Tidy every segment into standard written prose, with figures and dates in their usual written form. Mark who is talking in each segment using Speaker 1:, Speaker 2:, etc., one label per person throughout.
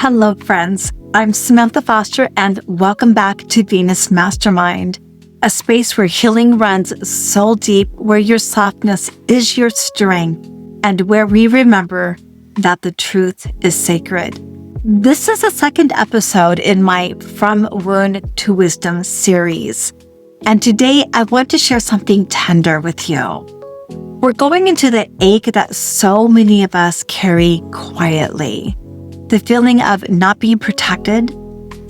Speaker 1: Hello, friends. I'm Samantha Foster, and welcome back to Venus Mastermind, a space where healing runs soul deep, where your softness is your strength, and where we remember that the truth is sacred. This is the second episode in my From Wound to Wisdom series, and today I want to share something tender with you. We're going into the ache that so many of us carry quietly. The feeling of not being protected,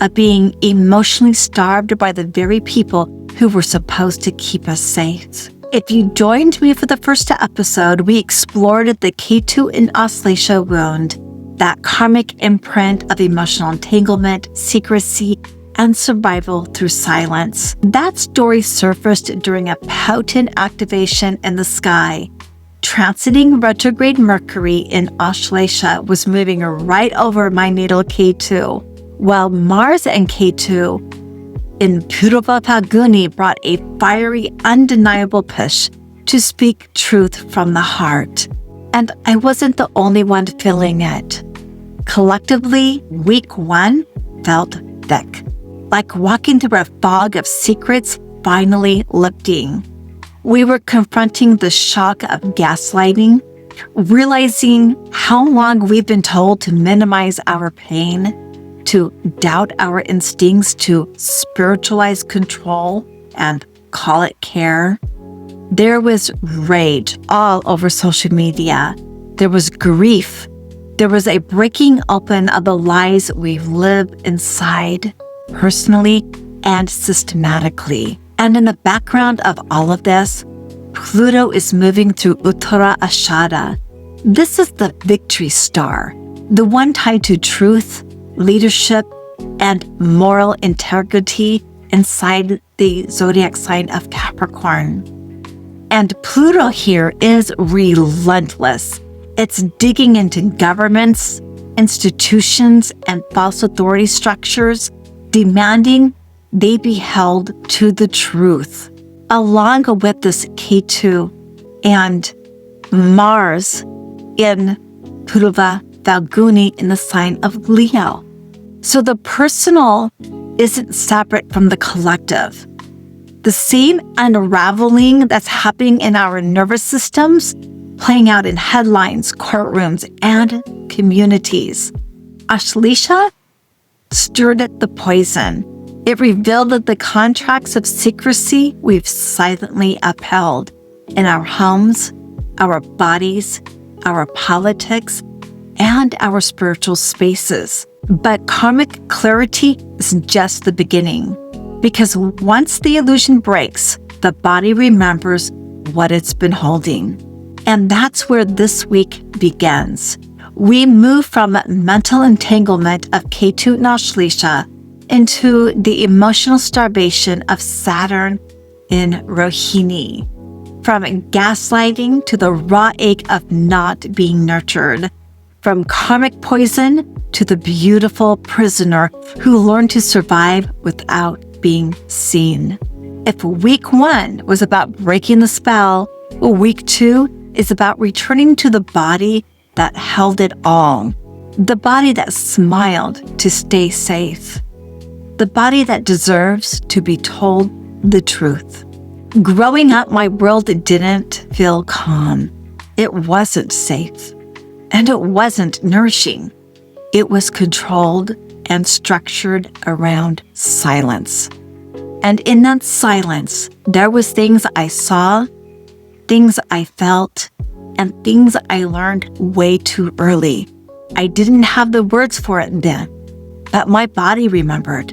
Speaker 1: of being emotionally starved by the very people who were supposed to keep us safe. If you joined me for the first episode, we explored the K2 in Auslasia wound, that karmic imprint of emotional entanglement, secrecy, and survival through silence. That story surfaced during a potent activation in the sky. Transiting retrograde Mercury in Auslasia was moving right over my natal K2, while Mars and K2 in Purva Phalguni brought a fiery, undeniable push to speak truth from the heart. And I wasn't the only one feeling it. Collectively, week one felt thick, like walking through a fog of secrets finally lifting. We were confronting the shock of gaslighting, realizing how long we've been told to minimize our pain, to doubt our instincts, to spiritualize control and call it care. There was rage all over social media. There was grief. There was a breaking open of the lies we've lived inside, personally and systematically. And in the background of all of this, Pluto is moving through Uttara Ashada. This is the victory star, the one tied to truth, leadership, and moral integrity inside the zodiac sign of Capricorn. And Pluto here is relentless. It's digging into governments, institutions, and false authority structures, demanding they be held to the truth. Along with this K2 and Mars in Purva Phalguni in the sign of Leo. So the personal isn't separate from the collective. The same unraveling that's happening in our nervous systems, playing out in headlines, courtrooms, and communities. Auslasia stirred the poison. It revealed that the contracts of secrecy we've silently upheld in our homes, our bodies, our politics, and our spiritual spaces. But karmic clarity is just the beginning, because once the illusion breaks, the body remembers what it's been holding. And that's where this week begins. We move from mental entanglement of K2 in Auslasia into the emotional starvation of Saturn in Rohini. From gaslighting to the raw ache of not being nurtured. From karmic poison to the beautiful prisoner who learned to survive without being seen. If week one was about breaking the spell, week two is about returning to the body that held it all. The body that smiled to stay safe. The body that deserves to be told the truth. Growing up, my world didn't feel calm. It wasn't safe. And it wasn't nourishing. It was controlled and structured around silence. And in that silence, there was things I saw, things I felt, and things I learned way too early. I didn't have the words for it then, but my body remembered.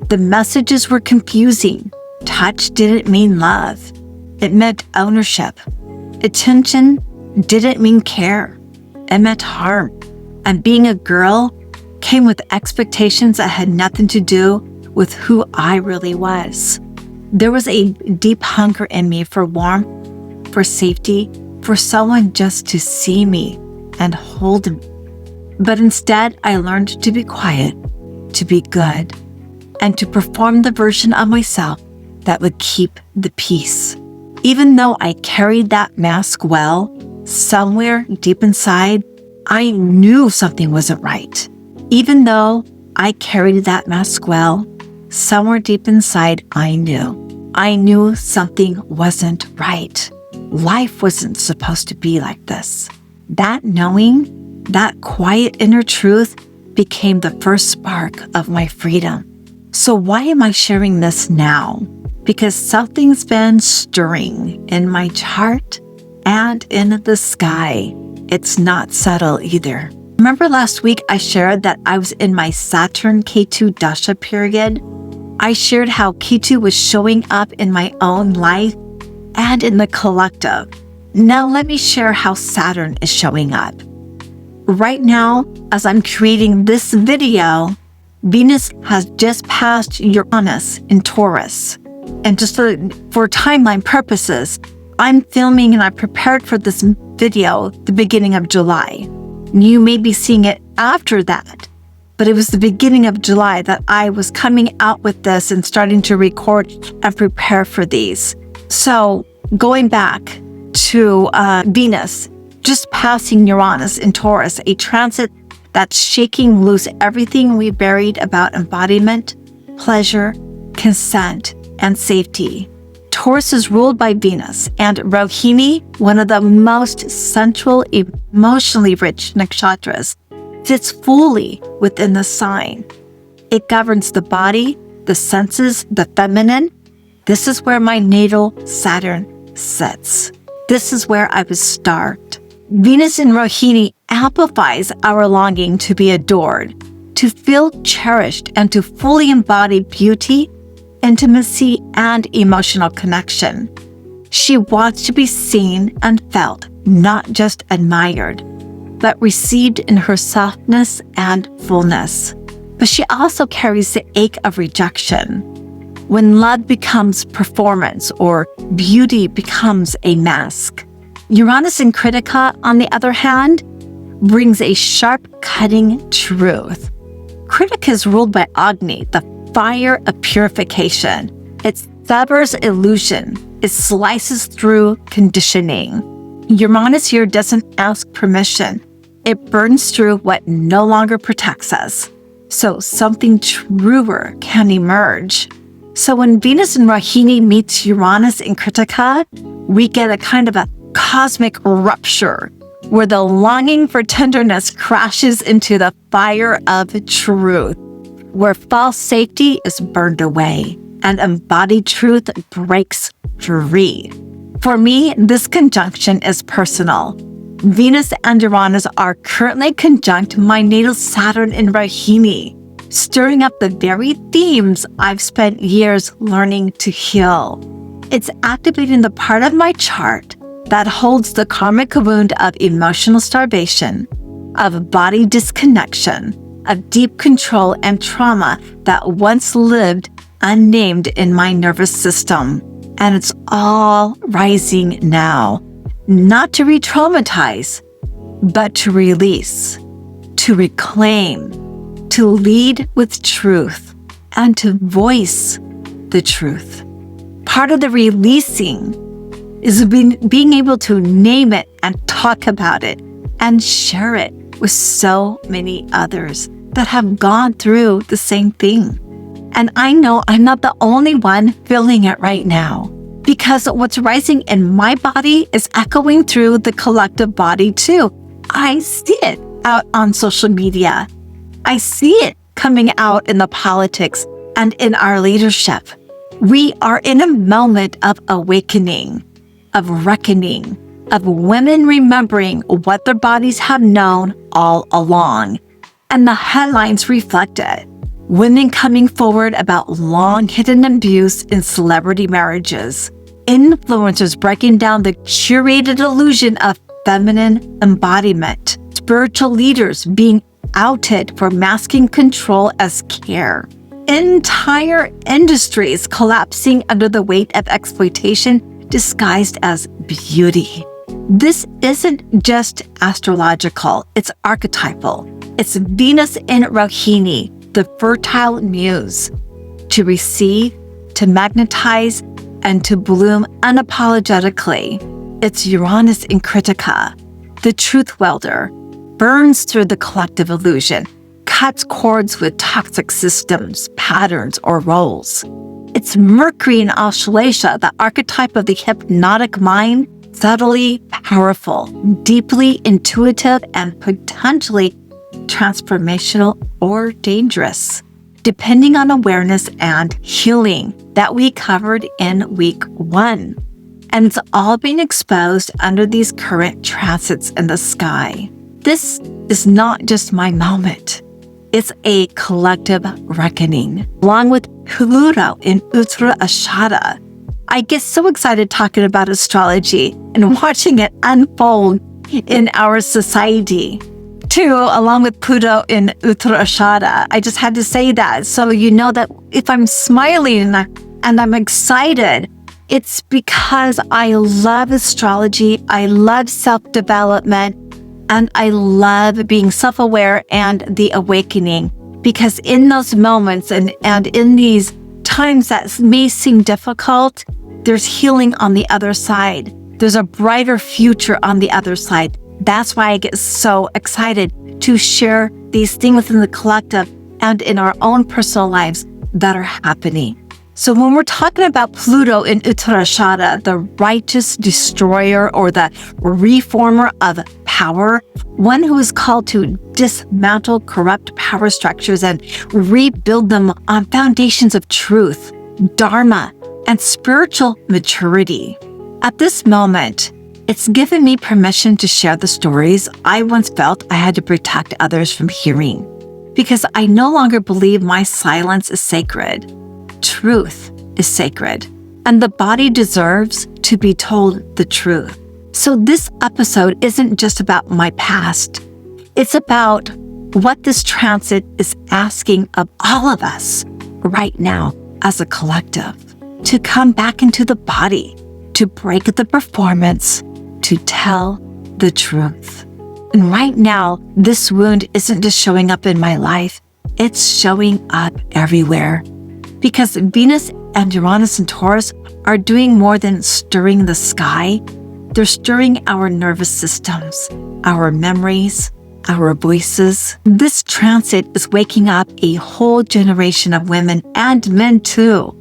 Speaker 1: The messages were confusing. Touch didn't mean love. It meant ownership. Attention didn't mean care. It meant harm. And being a girl came with expectations that had nothing to do with who I really was. There was a deep hunger in me for warmth, for safety, for someone just to see me and hold me. But instead, I learned to be quiet, to be good, and to perform the version of myself that would keep the peace. Even though I carried that mask well, somewhere deep inside, I knew something wasn't right. Even though I carried that mask well, somewhere deep inside, I knew something wasn't right. Life wasn't supposed to be like this. That knowing, that quiet inner truth became the first spark of my freedom. So why am I sharing this now? Because something's been stirring in my chart and in the sky. It's not subtle either. Remember last week I shared that I was in my Saturn K2 Dasha period? I shared how K2 was showing up in my own life and in the collective. Now let me share how Saturn is showing up. Right now, as I'm creating this video, Venus has just passed Uranus in Taurus. And just for timeline purposes, I'm filming and I prepared for this video the beginning of July. You may be seeing it after that, but it was the beginning of July that I was coming out with this and starting to record and prepare for these. So going back to Venus, just passing Uranus in Taurus, a transit that's shaking loose everything we buried about embodiment, pleasure, consent, and safety. Taurus is ruled by Venus, and Rohini, one of the most central, emotionally rich nakshatras, sits fully within the sign. It governs the body, the senses, the feminine. This is where my natal Saturn sits. This is where I was starved. Venus in Rohini amplifies our longing to be adored, to feel cherished, and to fully embody beauty, intimacy, and emotional connection. She wants to be seen and felt, not just admired, but received in her softness and fullness. But she also carries the ache of rejection. When love becomes performance or beauty becomes a mask. Uranus in Kritika, on the other hand, brings a sharp, cutting truth. Kritika is ruled by Agni, the fire of purification. It severs illusion. It slices through conditioning. Uranus here doesn't ask permission. It burns through what no longer protects us, so something truer can emerge. So when Venus in Rohini meets Uranus in Kritika, we get a kind of a cosmic rupture where the longing for tenderness crashes into the fire of truth, where false safety is burned away and embodied truth breaks free. For me, this conjunction is personal. Venus and Uranus are currently conjunct my natal Saturn in Rohini, stirring up the very themes I've spent years learning to heal. It's activating the part of my chart that holds the karmic wound of emotional starvation, of body disconnection, of deep control and trauma that once lived unnamed in my nervous system. And it's all rising now, not to re-traumatize, but to release, to reclaim, to lead with truth, and to voice the truth. Part of the releasing is being able to name it and talk about it and share it with so many others that have gone through the same thing. And I know I'm not the only one feeling it right now, because what's rising in my body is echoing through the collective body too. I see it out on social media. I see it coming out in the politics and in our leadership. We are in a moment of awakening, of reckoning, of women remembering what their bodies have known all along. And the headlines reflect it. Women coming forward about long hidden abuse in celebrity marriages. Influencers breaking down the curated illusion of feminine embodiment. Spiritual leaders being outed for masking control as care. Entire industries collapsing under the weight of exploitation disguised as beauty. This isn't just astrological, it's archetypal. It's Venus in Rohini, the fertile muse, to receive, to magnetize, and to bloom unapologetically. It's Uranus in Kritika, the truth welder, burns through the collective illusion, cuts cords with toxic systems, patterns, or roles. It's Mercury in Australasia, the archetype of the hypnotic mind, subtly powerful, deeply intuitive, and potentially transformational or dangerous, depending on awareness and healing that we covered in week 1. And it's all being exposed under these current transits in the sky. This is not just my moment. It's a collective reckoning. Along with Pluto in Uttarashada, I get so excited talking about astrology and watching it unfold in our society. Too, along with Pluto in Uttarashada, I just had to say that so you know that if I'm smiling and I'm excited, it's because I love astrology, I love self-development, and I love being self-aware and the awakening. Because in those moments and in these times that may seem difficult, there's healing on the other side. There's a brighter future on the other side. That's why I get so excited to share these things within the collective and in our own personal lives that are happening. So when we're talking about Pluto in Uttarashada, the righteous destroyer or the reformer of power, one who is called to dismantle corrupt power structures and rebuild them on foundations of truth, dharma, and spiritual maturity. At this moment, it's given me permission to share the stories I once felt I had to protect others from hearing, because I no longer believe my silence is sacred. Truth is sacred, and the body deserves to be told the truth. So this episode isn't just about my past. It's about what this transit is asking of all of us right now as a collective, to come back into the body, to break the performance, to tell the truth. And right now, this wound isn't just showing up in my life, it's showing up everywhere. Because Venus and Uranus and Taurus are doing more than stirring the sky. They're stirring our nervous systems, our memories, our voices. This transit is waking up a whole generation of women and men too,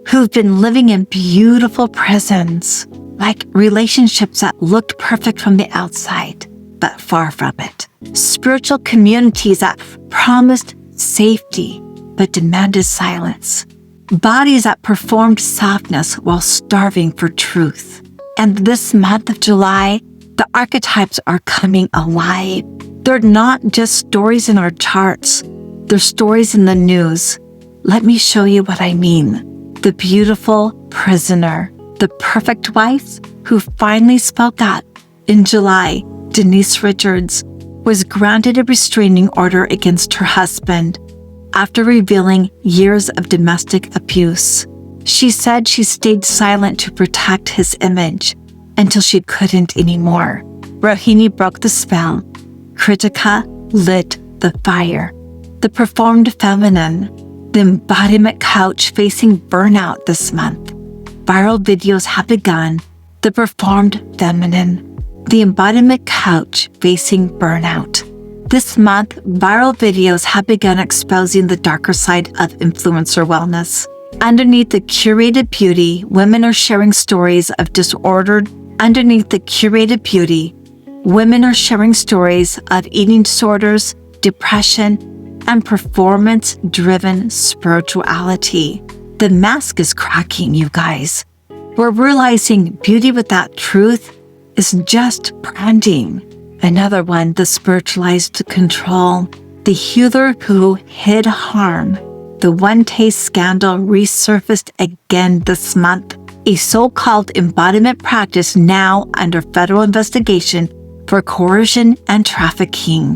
Speaker 1: who've been living in beautiful prisons, like relationships that looked perfect from the outside, but far from it. Spiritual communities that promised safety, but demanded silence. Bodies that performed softness while starving for truth. And this month of July, the archetypes are coming alive. They're not just stories in our charts. They're stories in the news. Let me show you what I mean. The beautiful prisoner, the perfect wife who finally spoke up. In July, Denise Richards was granted a restraining order against her husband after revealing years of domestic abuse. She said she stayed silent to protect his image until she couldn't anymore. Rohini broke the spell. Kritika lit the fire. The performed feminine, the embodiment couch facing burnout this month. Viral videos have begun. The performed feminine, the embodiment couch facing burnout. This month, viral videos have begun exposing the darker side of influencer wellness. Underneath the curated beauty, women are sharing stories of disordered. Underneath the curated beauty, women are sharing stories of eating disorders, depression, and performance-driven spirituality. The mask is cracking, you guys. We're realizing beauty without truth is just branding. Another one, the spiritualized control, the healer who hid harm. The One Taste scandal resurfaced again this month. A so-called embodiment practice now under federal investigation for coercion and trafficking.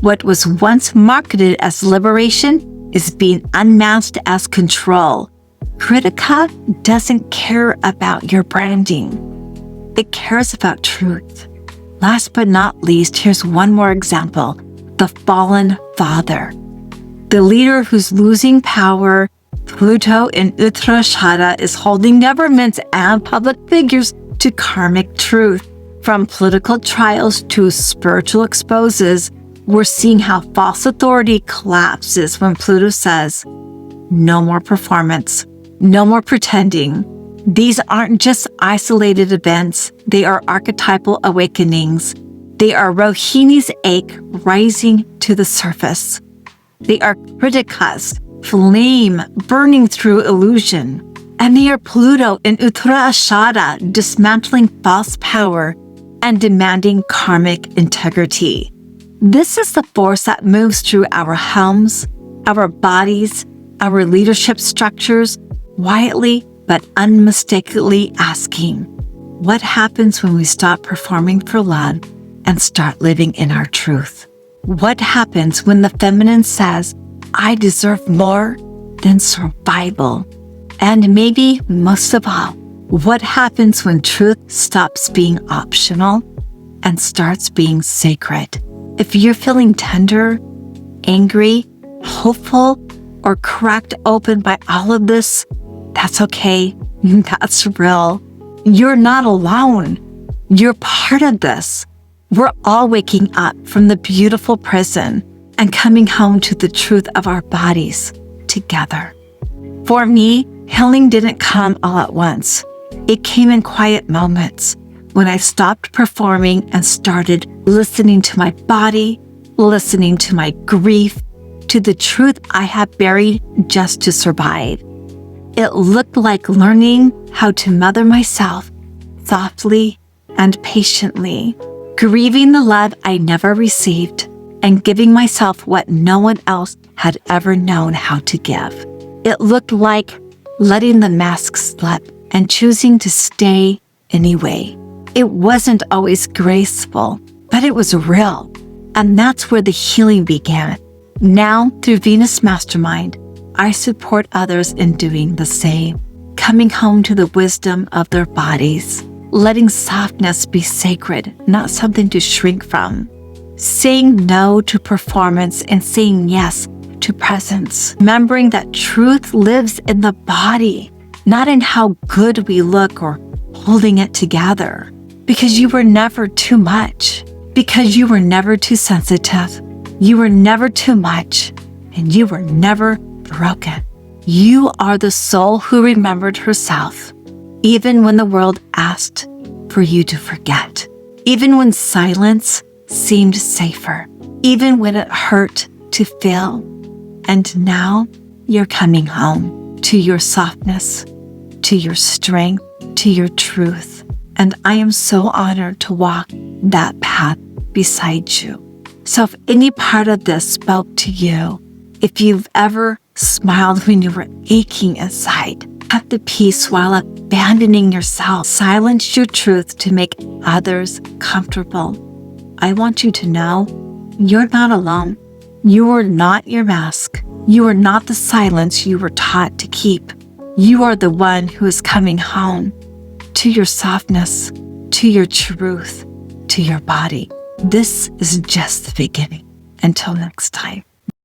Speaker 1: What was once marketed as liberation is being unmasked as control. Kritika doesn't care about your branding. It cares about truth. Last but not least, here's one more example. The fallen father. The leader who's losing power, Pluto in Uttarashada, is holding governments and public figures to karmic truth. From political trials to spiritual exposes, We're seeing how false authority collapses when Pluto says, no more performance, no more pretending. These aren't just isolated events. They are archetypal awakenings. They are Rohini's ache rising to the surface. They are Kritika's flame burning through illusion. And they are Pluto in Uttarashada dismantling false power and demanding karmic integrity. This is the force that moves through our homes, our bodies, our leadership structures, quietly but unmistakably asking, what happens when we stop performing for love and start living in our truth? What happens when the feminine says, I deserve more than survival? And maybe most of all, what happens when truth stops being optional and starts being sacred? If you're feeling tender, angry, hopeful, or cracked open by all of this, that's okay. That's real. You're not alone. You're part of this. We're all waking up from the beautiful prison and coming home to the truth of our bodies together. For me, healing didn't come all at once. It came in quiet moments when I stopped performing and started listening to my body, listening to my grief, to the truth I had buried just to survive. It looked like learning how to mother myself softly and patiently, grieving the love I never received and giving myself what no one else had ever known how to give. It looked like letting the mask slip and choosing to stay anyway. It wasn't always graceful, but it was real. And that's where the healing began. Now, through Venus Mastermind, I support others in doing the same, coming home to the wisdom of their bodies, letting softness be sacred, not something to shrink from, saying no to performance and saying yes to presence, remembering that truth lives in the body, not in how good we look or holding it together, because you were never too much, because you were never too sensitive, you were never too much, and you were never broken. You are the soul who remembered herself, even when the world asked for you to forget, even when silence seemed safer, even when it hurt to feel. And now you're coming home to your softness, to your strength, to your truth. And I am so honored to walk that path beside you. So if any part of this spoke to you, if you've ever smiled when you were aching inside, have the peace while abandoning yourself, silence your truth to make others comfortable, I want you to know you're not alone. You are not your mask. You are not the silence you were taught to keep. You are the one who is coming home to your softness, to your truth, to your body. This is just the beginning. Until next time.